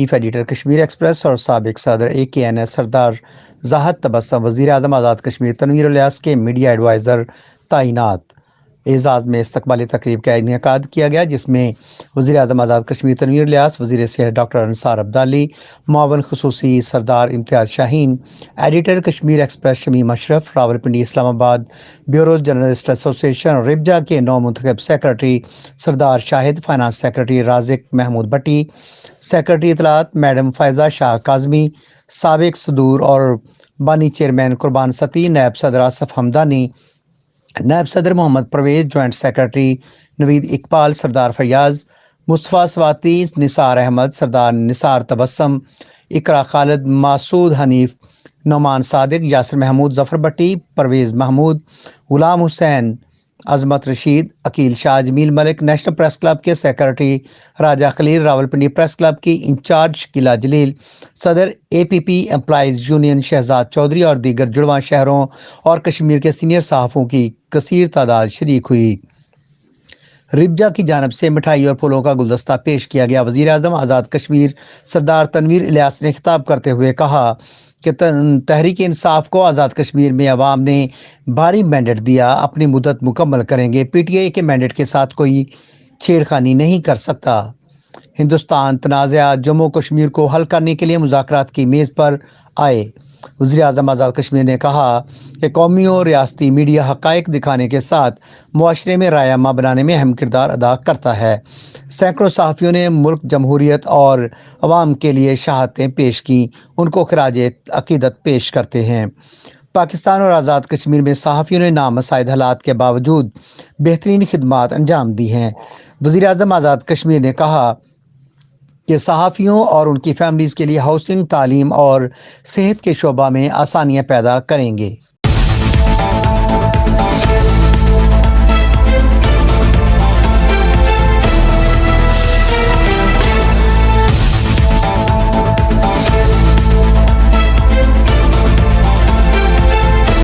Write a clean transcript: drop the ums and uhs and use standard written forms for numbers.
Chief editor Kashmir express اور سابق صدر AKNS سردار زاہد تبسم وزیر اعظم آزاد کشمیر تنویر الیاس کے میڈیا ایڈوائزر تعینات۔ اعزاز میں استقبالی تقریب کا انعقاد کیا گیا، جس میں وزیر اعظم آزاد کشمیر تنویر الیاس، وزیر صحت ڈاکٹر انصار عبدالی، معاون خصوصی سردار امتیاز شاہین، ایڈیٹر کشمیر ایکسپریس شمیم اشرف، راولپنڈی اسلام آباد بیورو جرنلسٹ ایسوسی ایشن ربجا کے نو منتخب سیکرٹری سردار شاہد، فائنانس سیکرٹری رازق محمود بٹی، سیکرٹری اطلاعات میڈم فائزہ شاہ کاظمی، سابق صدور اور بانی چیئرمین قربان ستی، نائب صدر آصف حمدانی، نائب صدر محمد پرویز، جوائنٹ سیکرٹری نوید اقبال، سردار فیاض، مصطفیٰ سواتی، نثار احمد، سردار نثار تبسم، اقرا خالد، مسعود حنیف، نعمان صادق، یاسر محمود، ظفر بٹی، Pervez Mahmood, Ghulam Hussain, Azmat Rasheed, Aqeel Shah, Jameel Malik, National Press Club کے secretary Raja Khalil, Rawalpindi press club کی انچارج شکیلہ جلیل، صدر APP employees union Shahzad Chaudhry اور دیگر جڑواں شہروں اور کشمیر کے سینئر صحافیوں کی کثیر تعداد شریک ہوئی۔ ربجا کی جانب سے مٹھائی اور پھولوں کا گلدستہ پیش کیا گیا۔ وزیر اعظم آزاد کشمیر سردار تنویر الیاس نے خطاب کرتے ہوئے کہا کہ تحریک انصاف کو آزاد کشمیر میں عوام نے بھاری مینڈیٹ دیا، اپنی مدت مکمل کریں گے۔ PTI کے مینڈیٹ کے ساتھ کوئی چھیڑخانی نہیں کر سکتا۔ ہندوستان تنازعات جموں کشمیر کو حل کرنے کے لیے مذاکرات کی میز پر آئے۔ وزیر اعظم آزاد کشمیر نے کہا کہ قومی اور ریاستی میڈیا حقائق دکھانے کے ساتھ معاشرے میں رائے عامہ بنانے میں اہم کردار ادا کرتا ہے۔ سینکڑوں صحافیوں نے ملک، جمہوریت اور عوام کے لیے شہادتیں پیش کیں، ان کو خراج عقیدت پیش کرتے ہیں۔ پاکستان اور آزاد کشمیر میں صحافیوں نے نامساعد حالات کے باوجود بہترین خدمات انجام دی ہیں۔ وزیر اعظم آزاد کشمیر نے کہا کہ صحافیوں اور ان کی فیملیز کے لیے ہاؤسنگ، تعلیم اور صحت کے شعبہ میں آسانیاں پیدا کریں گے۔